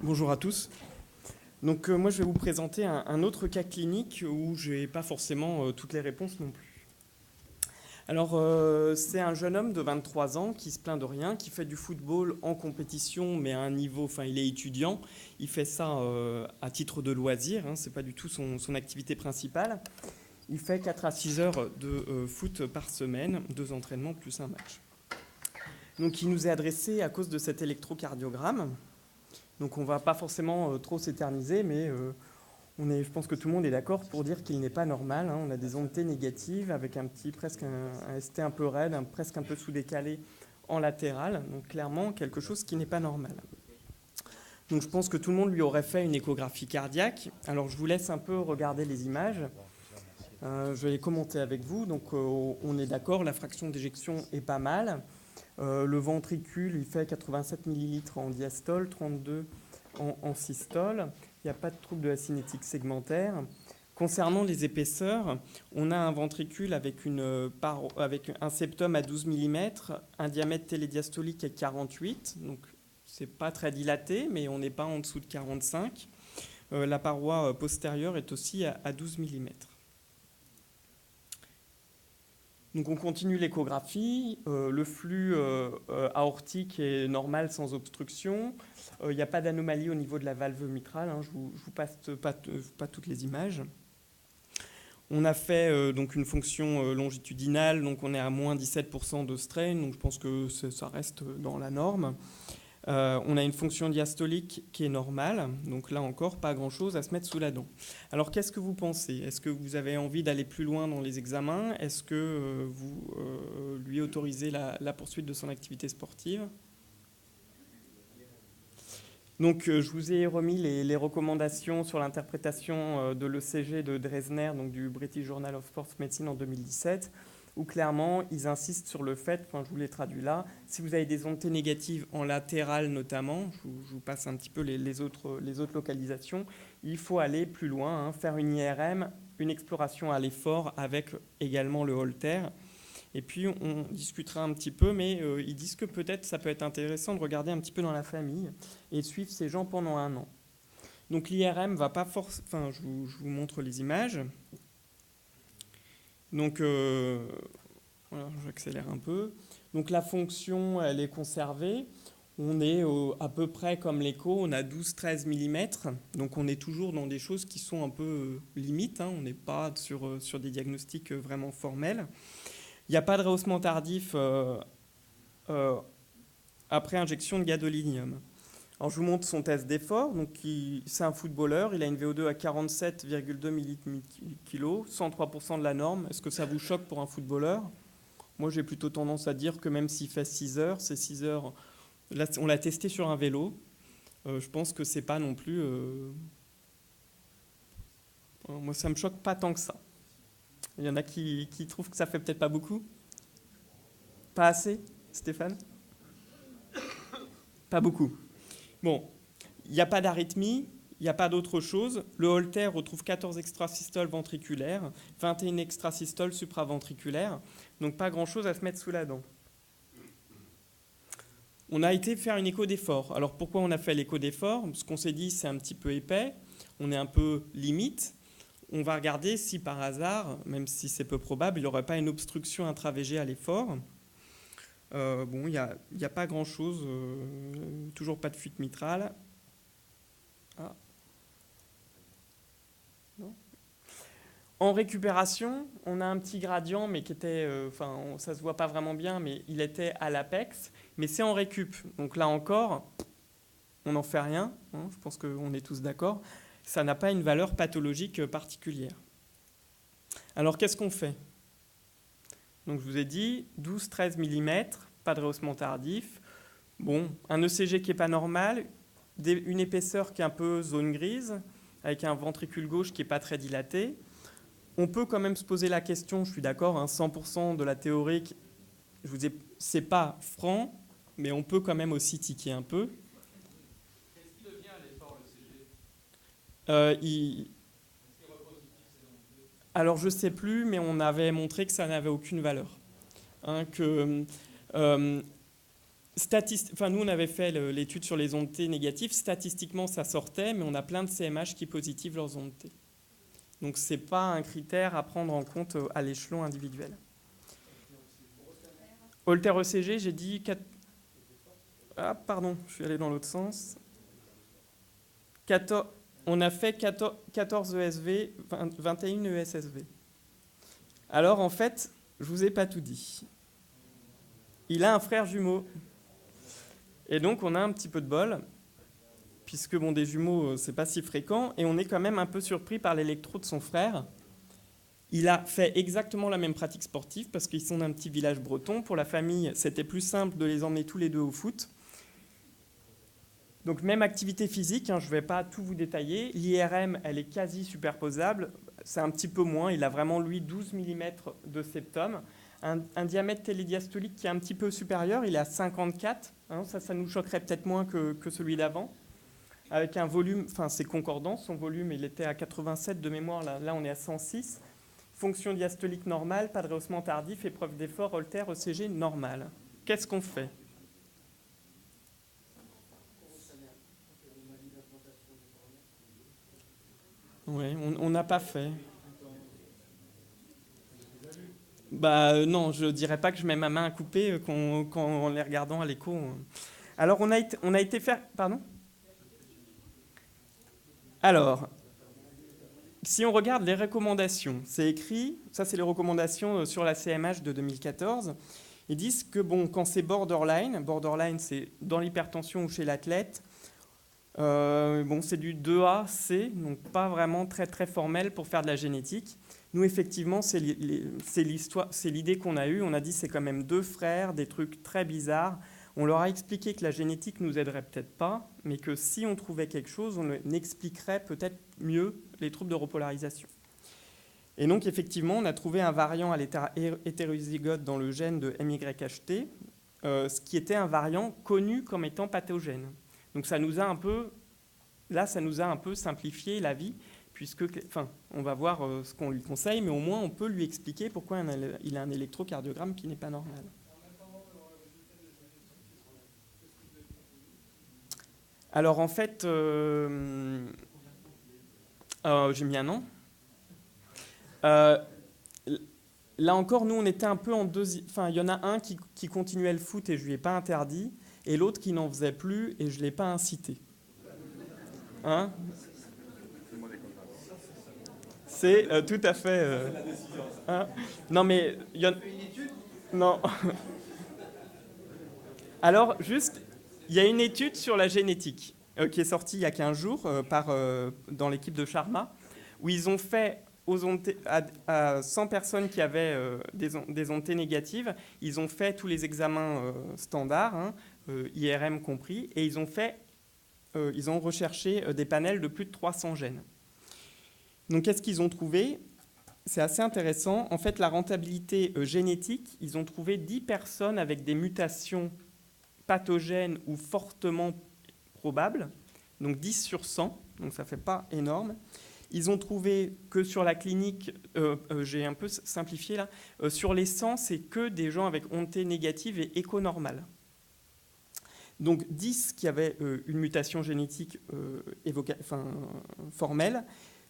Bonjour à tous. Donc moi je vais vous présenter un autre cas clinique où je n'ai pas forcément toutes les réponses non plus. Alors c'est un jeune homme de 23 ans qui se plaint de rien, qui fait du football en compétition mais à un niveau, enfin il est étudiant, il fait ça à titre de loisir, hein, c'est pas du tout son activité principale. Il fait 4 à 6 heures de foot par semaine, 2 entraînements plus un match. Donc il nous est adressé à cause de cet électrocardiogramme. Donc on ne va pas forcément trop s'éterniser, mais je pense que tout le monde est d'accord pour dire qu'il n'est pas normal, hein. On a des ondes T négatives avec presque un ST un peu raide, presque un peu sous-décalé en latéral. Donc clairement quelque chose qui n'est pas normal. Donc je pense que tout le monde lui aurait fait une échographie cardiaque. Alors je vous laisse un peu regarder les images. Je vais les commenter avec vous. Donc on est d'accord, la fraction d'éjection est pas mal. Le ventricule, il fait 87 ml en diastole, 32 en systole. Il n'y a pas de trouble de la cinétique segmentaire. Concernant les épaisseurs, on a un ventricule avec un septum à 12 mm, un diamètre télédiastolique à 48, donc c'est pas très dilaté, mais on n'est pas en dessous de 45. La paroi postérieure est aussi à 12 mm. Donc on continue l'échographie, le flux aortique est normal sans obstruction, il n'y a pas d'anomalie au niveau de la valve mitrale, hein, je vous passe pas toutes les images. On a fait donc une fonction longitudinale, donc on est à moins 17% de strain, donc je pense que ça reste dans la norme. On a une fonction diastolique qui est normale, donc là encore, pas grand-chose à se mettre sous la dent. Alors qu'est-ce que vous pensez? Est-ce que vous avez envie d'aller plus loin dans les examens? Est-ce que vous lui autorisez la poursuite de son activité sportive? Donc je vous ai remis les recommandations sur l'interprétation de l'ECG de Dresner, donc du British Journal of Sports Medicine en 2017, où clairement ils insistent sur le fait, enfin je vous l'ai traduit là, si vous avez des ondes T négatives en latéral notamment, je vous passe un petit peu les autres localisations, il faut aller plus loin, hein, faire une IRM, une exploration à l'effort avec également le Holter. Et puis on discutera un petit peu, mais ils disent que peut-être ça peut être intéressant de regarder un petit peu dans la famille et de suivre ces gens pendant un an. Donc l'IRM va pas forcément... Enfin, je vous montre les images. Donc, voilà, j'accélère un peu. Donc la fonction, elle est conservée. On est à peu près comme l'écho, on a 12-13 mm. Donc on est toujours dans des choses qui sont un peu limites, hein. On n'est pas sur des diagnostics vraiment formels. Il n'y a pas de rehaussement tardif après injection de gadolinium. Alors je vous montre son test d'effort. Donc c'est un footballeur, il a une VO2 à 47,2 ml/kg, 103% de la norme. Est-ce que ça vous choque pour un footballeur? Moi j'ai plutôt tendance à dire que même s'il fait 6 heures, ces 6 heures, là, on l'a testé sur un vélo. Je pense que c'est pas non plus... moi ça me choque pas tant que ça. Il y en a qui trouvent que ça fait peut-être pas beaucoup. Pas assez, Stéphane? Pas beaucoup. Bon, il n'y a pas d'arythmie, il n'y a pas d'autre chose. Le Holter retrouve 14 extrasystoles ventriculaires, 21 extrasystoles supraventriculaires, donc pas grand-chose à se mettre sous la dent. On a été faire une écho d'effort. Alors pourquoi on a fait l'écho d'effort? Parce qu'on s'est dit c'est un petit peu épais, on est un peu limite. On va regarder si par hasard, même si c'est peu probable, il n'y aurait pas une obstruction intravégée à l'effort. Bon, il n'y a pas grand-chose, toujours pas de fuite mitrale. Ah. Non. En récupération, on a un petit gradient, mais qui était, ça se voit pas vraiment bien, mais il était à l'apex, mais c'est en récup. Donc là encore, on n'en fait rien, hein, je pense qu'on est tous d'accord. Ça n'a pas une valeur pathologique particulière. Alors qu'est-ce qu'on fait? Donc je vous ai dit 12-13 mm, pas de rehaussement tardif. Bon, un ECG qui n'est pas normal, une épaisseur qui est un peu zone grise, avec un ventricule gauche qui n'est pas très dilaté. On peut quand même se poser la question, je suis d'accord, hein, 100% de la théorique, c'est pas franc, mais on peut quand même aussi tiquer un peu. Qu'est-ce qui devient à l'effort l'ECG? Alors je sais plus, mais on avait montré que ça n'avait aucune valeur. Hein, que, euh, Enfin, nous, on avait fait l'étude sur les ondes T négatives. Statistiquement, ça sortait, mais on a plein de CMH qui positivent leurs ondes T. Donc, ce n'est pas un critère à prendre en compte à l'échelon individuel. Holter ECG, j'ai dit... Ah, pardon, je suis allé dans l'autre sens. On a fait 14 ESV, 21 ESSV. Alors, en fait, je ne vous ai pas tout dit. Il a un frère jumeau. Et donc, on a un petit peu de bol, puisque bon, des jumeaux, c'est pas si fréquent, et on est quand même un peu surpris par l'électro de son frère. Il a fait exactement la même pratique sportive, parce qu'ils sont d'un petit village breton. Pour la famille, c'était plus simple de les emmener tous les deux au foot. Donc, même activité physique, je ne vais pas tout vous détailler. L'IRM, elle est quasi superposable. C'est un petit peu moins. Il a vraiment, lui, 12 mm de septum. Un diamètre télédiastolique qui est un petit peu supérieur. Il est à 54. Ça nous choquerait peut-être moins que celui d'avant. Avec un volume, enfin, c'est concordant. Son volume, il était à 87 de mémoire. Là, on est à 106. Fonction diastolique normale, pas de rehaussement tardif, épreuve d'effort, Holter, ECG normal. Qu'est-ce qu'on fait ? Oui, on n'a pas fait. Non, je ne dirais pas que je mets ma main à couper en les regardant à l'écho. Alors, on a été faire... Pardon ? Alors, si on regarde les recommandations, c'est écrit, ça c'est les recommandations sur la CMH de 2014, ils disent que quand c'est borderline c'est dans l'hypertension ou chez l'athlète, c'est du 2A, C, donc pas vraiment très très formel pour faire de la génétique. Nous, effectivement, c'est l'idée qu'on a eue. On a dit c'est quand même deux frères, des trucs très bizarres. On leur a expliqué que la génétique nous aiderait peut-être pas, mais que si on trouvait quelque chose, on expliquerait peut-être mieux les troubles de repolarisation. Et donc, effectivement, on a trouvé un variant à l'état hétérozygote dans le gène de MYHT, ce qui était un variant connu comme étant pathogène. Donc, ça nous a un peu simplifié la vie, puisque, on va voir ce qu'on lui conseille, mais au moins on peut lui expliquer pourquoi il a un électrocardiogramme qui n'est pas normal. Alors en fait, j'ai mis un an. Là encore, nous on était un peu en deuxième. Enfin, il y en a un qui continuait le foot et je lui ai pas interdit, et l'autre qui n'en faisait plus et je l'ai pas incité. Hein ? C'est tout à fait. Non mais il y en. Non. Alors juste. Il y a une étude sur la génétique qui est sortie il y a 15 jours dans l'équipe de Sharma, où ils ont fait à 100 personnes qui avaient des ondes T négatives, ils ont fait tous les examens standards, IRM compris, et ils ont recherché des panels de plus de 300 gènes. Donc qu'est-ce qu'ils ont trouvé ? C'est assez intéressant. En fait, la rentabilité génétique, ils ont trouvé 10 personnes avec des mutations pathogènes ou fortement probables, donc 10 sur 100, donc ça ne fait pas énorme. Ils ont trouvé que sur la clinique, j'ai un peu simplifié là, sur les 100, c'est que des gens avec ondes T négatives et écho normales. Donc 10 qui avaient une mutation génétique formelle,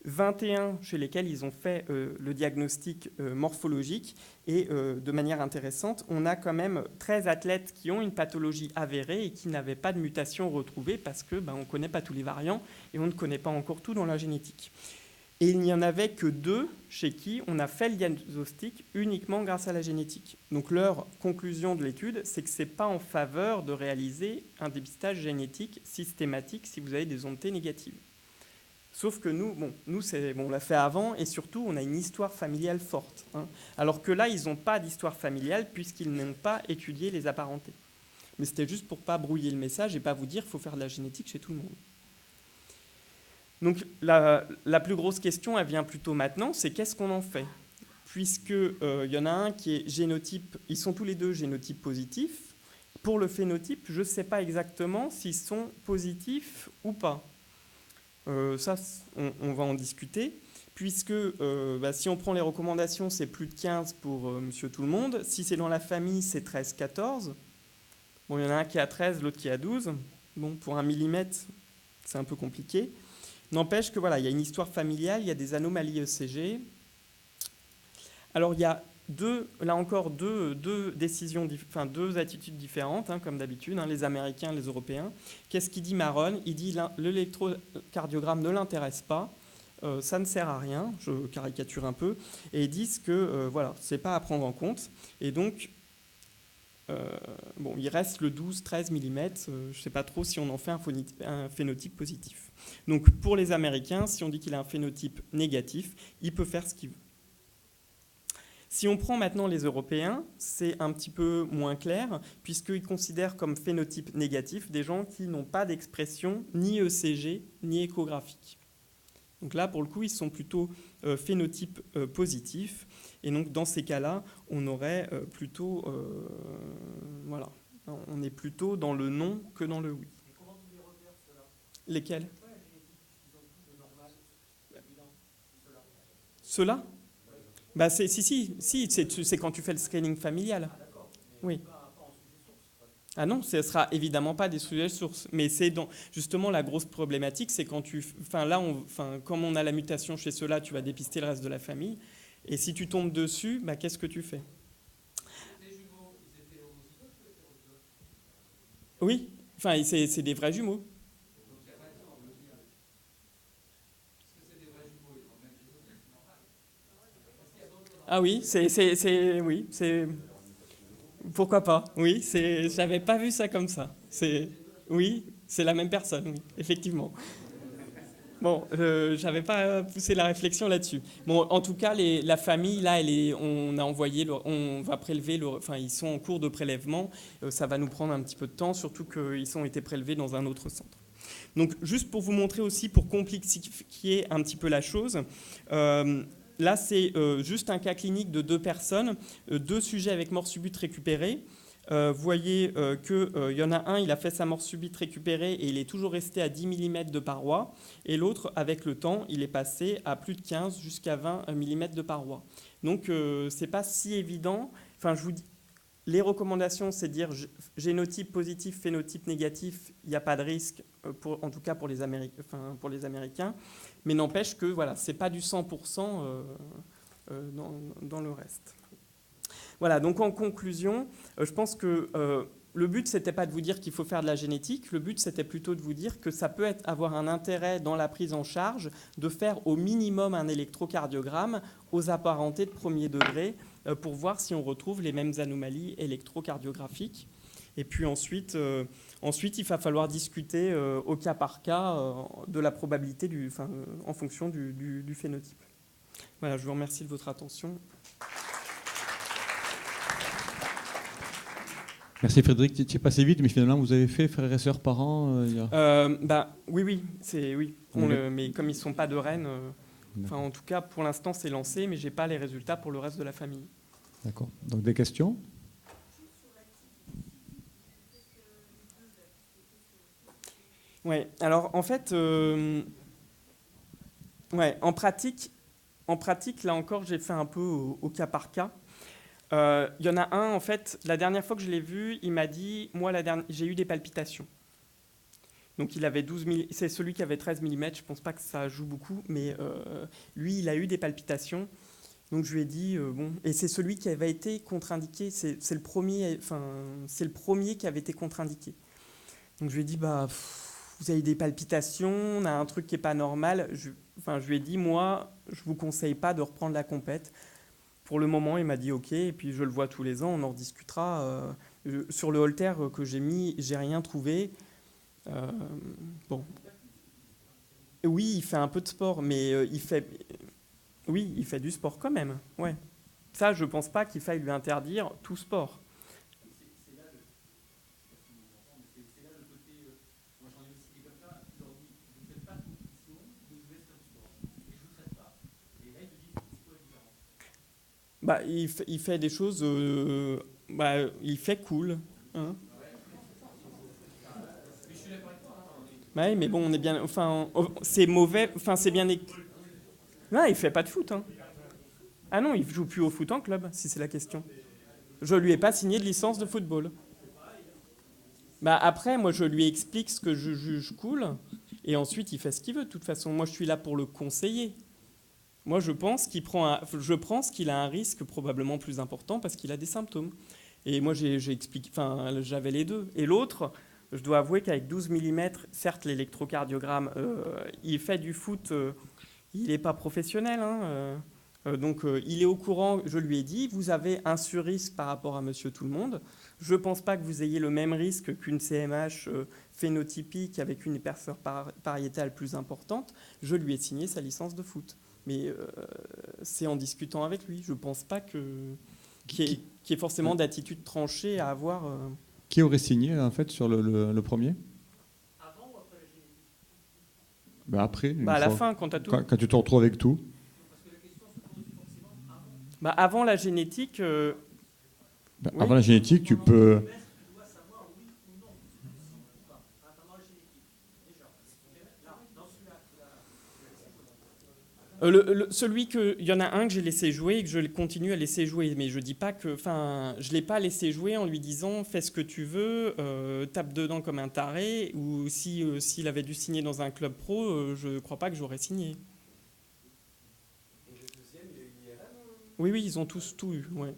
21 chez lesquels ils ont fait le diagnostic morphologique et de manière intéressante, on a quand même 13 athlètes qui ont une pathologie avérée et qui n'avaient pas de mutation retrouvée parce que on ne connaît pas tous les variants et on ne connaît pas encore tout dans la génétique. Et il n'y en avait que 2 chez qui on a fait le diagnostic uniquement grâce à la génétique. Donc leur conclusion de l'étude, c'est que ce n'est pas en faveur de réaliser un dépistage génétique systématique si vous avez des ondes T négatives. Sauf que nous, on l'a fait avant et surtout, on a une histoire familiale forte. Alors que là, ils n'ont pas d'histoire familiale puisqu'ils n'ont pas étudié les apparentés. Mais c'était juste pour ne pas brouiller le message et pas vous dire qu'il faut faire de la génétique chez tout le monde. Donc la plus grosse question, elle vient plutôt maintenant, c'est qu'est-ce qu'on en fait ? Puisque y en a un qui est génotype, ils sont tous les deux génotype positif. Pour le phénotype, je ne sais pas exactement s'ils sont positifs ou pas. Ça, on va en discuter, puisque si on prend les recommandations, c'est plus de 15 pour monsieur tout le monde. Si c'est dans la famille, c'est 13-14. Bon, il y en a un qui est à 13, l'autre qui est à 12. Bon, pour 1 millimètre, c'est un peu compliqué. N'empêche que voilà, il y a une histoire familiale, il y a des anomalies ECG. Alors il y a là encore deux décisions, enfin deux attitudes différentes, hein, comme d'habitude, hein, les Américains, les Européens. Qu'est-ce qu'il dit Maron? Il dit l'électrocardiogramme ne l'intéresse pas, ça ne sert à rien, je caricature un peu, et ils disent que voilà, c'est pas à prendre en compte, et donc bon, il reste le 12-13 mm, je ne sais pas trop si on en fait un phénotype positif. Donc pour les Américains, si on dit qu'il a un phénotype négatif, il peut faire ce qu'il veut. Si on prend maintenant les Européens, c'est un petit peu moins clair, puisqu'ils considèrent comme phénotype négatif des gens qui n'ont pas d'expression ni ECG ni échographique. Donc là, pour le coup, ils sont plutôt phénotype positif. Et donc, dans ces cas-là, on aurait plutôt... voilà. On est plutôt dans le non que dans le oui. Et comment tu les repères, ceux-là? Lesquels? Ouais, la génétique, ils ont tout de normal, évident, ceux-là. Ceux-là? Bah c'est quand tu fais le screening familial. Ah, d'accord. Mais Oui. pas en sujet source. Ouais. Ah non, ce ne sera évidemment pas des sujets sources. Mais c'est justement la grosse problématique, c'est quand comme on a la mutation chez ceux-là, tu vas dépister le reste de la famille. Et si tu tombes dessus, bah, qu'est-ce que tu fais? Les jumeaux, ils étaient homozygotes ou hétérozygotes? Oui, enfin, c'est des vrais jumeaux. Donc il n'y a pas de horlogie avec. Parce que c'est des vrais jumeaux, ils ont le même génotype, c'est normal. Est-ce qu'il y a d'autres Ah oui, oui, c'est... Pourquoi pas? Oui, j'avais pas vu ça comme ça. Oui, c'est la même personne, oui, effectivement. Bon, j'avais pas poussé la réflexion là-dessus. Bon, en tout cas, la famille, là, on a envoyé, on va prélever, enfin, ils sont en cours de prélèvement. Ça va nous prendre un petit peu de temps, surtout qu'ils ont été prélevés dans un autre centre. Donc, juste pour vous montrer aussi, pour complexifier un petit peu la chose, là, c'est juste un cas clinique de 2 personnes, 2 sujets avec mort subite récupérée. Vous voyez qu'il y en a un, il a fait sa mort subite récupérée et il est toujours resté à 10 mm de paroi. Et l'autre, avec le temps, il est passé à plus de 15 jusqu'à 20 mm de paroi. Donc, ce n'est pas si évident. Enfin, je vous dis, les recommandations, c'est de dire génotype positif, phénotype négatif, il n'y a pas de risque, en tout cas pour les Américains. Mais n'empêche que voilà, ce n'est pas du 100% dans le reste. Voilà, donc en conclusion, je pense que le but, ce n'était pas de vous dire qu'il faut faire de la génétique, le but, c'était plutôt de vous dire que ça peut avoir un intérêt dans la prise en charge de faire au minimum un électrocardiogramme aux apparentés de premier degré pour voir si on retrouve les mêmes anomalies électrocardiographiques. Et puis ensuite, il va falloir discuter au cas par cas de la probabilité en fonction du phénotype. Voilà, je vous remercie de votre attention. Merci Frédéric, tu es passé vite, mais finalement vous avez fait frères et sœurs, parents Oui, mais comme ils ne sont pas de Rennes, en tout cas pour l'instant c'est lancé, mais je n'ai pas les résultats pour le reste de la famille. D'accord, donc des questions? Oui, alors en fait, en pratique, là encore, j'ai fait un peu au cas par cas. Il y en a un, en fait, la dernière fois que je l'ai vu, il m'a dit, moi, j'ai eu des palpitations. Donc il avait 12 mm, c'est celui qui avait 13 mm, je ne pense pas que ça joue beaucoup, mais lui, il a eu des palpitations. Donc je lui ai dit, bon, et c'est celui qui avait été contre-indiqué, c'est le premier qui avait été contre-indiqué. Donc je lui ai dit, vous avez des palpitations, on a un truc qui n'est pas normal. Je lui ai dit, moi, je ne vous conseille pas de reprendre la compète. Pour le moment, il m'a dit OK, et puis je le vois tous les ans, on en rediscutera. Sur le holter que j'ai mis, j'ai rien trouvé. Bon. Oui, il fait un peu de sport, mais il fait du sport quand même. Ouais. Ça, je ne pense pas qu'il faille lui interdire tout sport. C'est là le côté. Moi, j'en ai aussi des comme ça. Je leur dis, vous ne faites pas de compétition, vous vous laissez faire du sport. Et je ne vous traite pas. Et là, ils me disent, c'est quoi la différence? Il fait des choses. Il fait cool. Hein. Mais je suis d'accord avec toi. Ouais, mais bon, on est bien. C'est mauvais. C'est bien. Non, il fait pas de foot. Hein. Ah non, il joue plus au foot en club, si c'est la question. Je lui ai pas signé de licence de football. Bah après, moi, je lui explique ce que je juge cool, et ensuite, il fait ce qu'il veut. De toute façon, moi, je suis là pour le conseiller. Moi, je pense qu'il a un risque probablement plus important parce qu'il a des symptômes. Et moi, j'ai expliqué, enfin, j'avais les deux. Et l'autre, je dois avouer qu'avec 12 millimètres, certes, l'électrocardiogramme, il fait du foot, il n'est pas professionnel, hein, donc il est au courant, je lui ai dit, vous avez un surrisque par rapport à monsieur tout le monde. Je ne pense pas que vous ayez le même risque qu'une CMH phénotypique avec une épaisseur pariétale plus importante. Je lui ai signé sa licence de foot. Mais c'est en discutant avec lui. Je ne pense pas qu'il y ait forcément d'attitude tranchée à avoir. Qui aurait signé en fait sur le premier? Avant ou après la génétique? Ben après, À la fin, quand tu as tout. Quand tu te retrouves avec tout. Parce que la question se pose forcément avant. Avant la génétique. Ben, Oui. Avant la génétique, tu peux. Tu dois savoir oui ou non. Si ou pas. Attendant la génétique. Déjà. Là, dans celui-là, Celui que, il y en a un que j'ai laissé jouer et que je continue à laisser jouer, mais je dis pas que, enfin, je l'ai pas laissé jouer en lui disant fais ce que tu veux, tape dedans comme un taré, ou si s'il avait dû signer dans un club pro, je crois pas que j'aurais signé. Oui, oui, ils ont tous tout eu, ouais.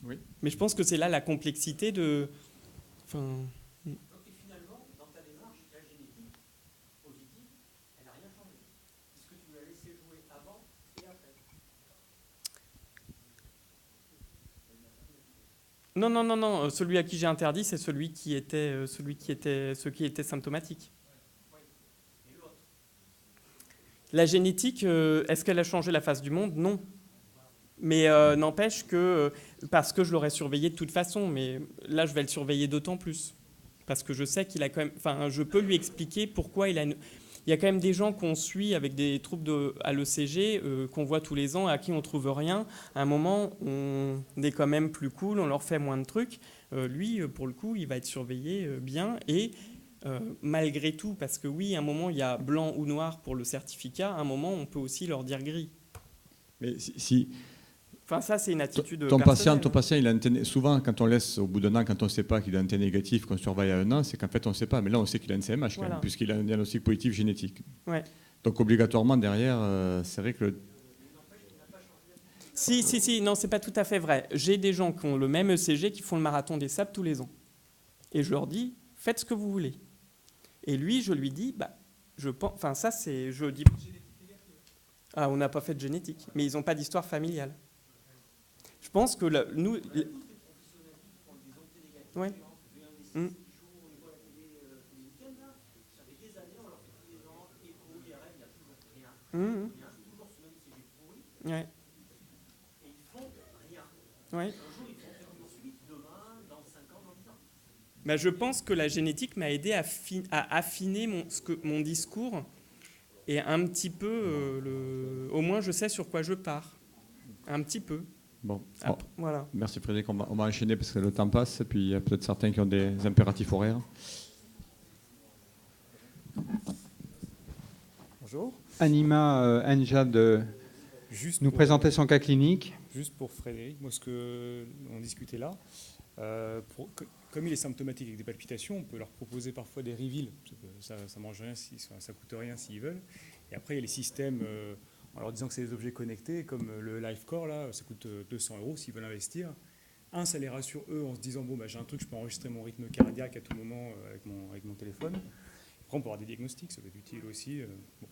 Oui. Mais je pense que c'est là la complexité de, enfin. donc, et finalement, dans ta démarche, la génétique positive, elle n'a rien changé. Puisque tu l'as laissé jouer avant et après. Non, non, non, non. Celui à qui j'ai interdit, c'est celui qui était, ceux qui étaient symptomatiques. Et l'autre, La génétique, est-ce qu'elle a changé la face du monde? Non. Mais n'empêche que, parce que je l'aurais surveillé de toute façon, mais là, je vais le surveiller d'autant plus. Parce que je sais qu'il a quand même. Enfin, je peux lui expliquer pourquoi il a une. Il y a quand même des gens qu'on suit avec des troubles à l'ECG, qu'on voit tous les ans, à qui on trouve rien. À un moment, on est quand même plus cool, on leur fait moins de trucs. Lui, pour le coup, il va être surveillé bien. Et malgré tout, parce que oui, à un moment, il y a blanc ou noir pour le certificat, à un moment, on peut aussi leur dire gris. Mais si Enfin, ça, c'est une attitude ton personnelle. patient, il a un T, souvent, quand on laisse au bout d'un an, quand on ne sait pas qu'il a un T négatif, qu'on surveille à un an, c'est qu'en fait, on ne sait pas. Mais là, on sait qu'il a une CMH, quand Voilà. même, puisqu'il a un diagnostic positif génétique. Ouais. Donc, obligatoirement, derrière, c'est vrai que Si, non, c'est pas tout à fait vrai. J'ai des gens qui ont le même ECG qui font le marathon des sables tous les ans. Et je leur dis, faites ce que vous voulez. Et lui, je lui dis, je pense, enfin ça c'est, je dis, ah, on n'a pas fait de génétique, mais ils n'ont pas d'histoire familiale. Je pense que nous, ouais. Mm. Mm. Ouais. Ouais. Je pense que la génétique m'a aidé à affiner mon discours et un petit peu, au moins je sais sur quoi je pars. Un petit peu. bon. Voilà. Merci Frédéric, on va enchaîner parce que le temps passe, et puis il y a peut-être certains qui ont des impératifs horaires. Bonjour. Anima Anja nous présenter son cas clinique. Juste pour Frédéric, moi ce que on discutait là, comme il est symptomatique avec des palpitations, on peut leur proposer parfois des reveals. Ça mange rien, ça coûte rien s'ils veulent. Et après il y a les systèmes, en leur disant que c'est des objets connectés, comme le LifeCore là, ça coûte 200 € s'ils veulent investir. Ça les rassure eux en se disant bon j'ai un truc, je peux enregistrer mon rythme cardiaque à tout moment avec mon téléphone. Après on peut avoir des diagnostics, ça peut être utile aussi. Bon.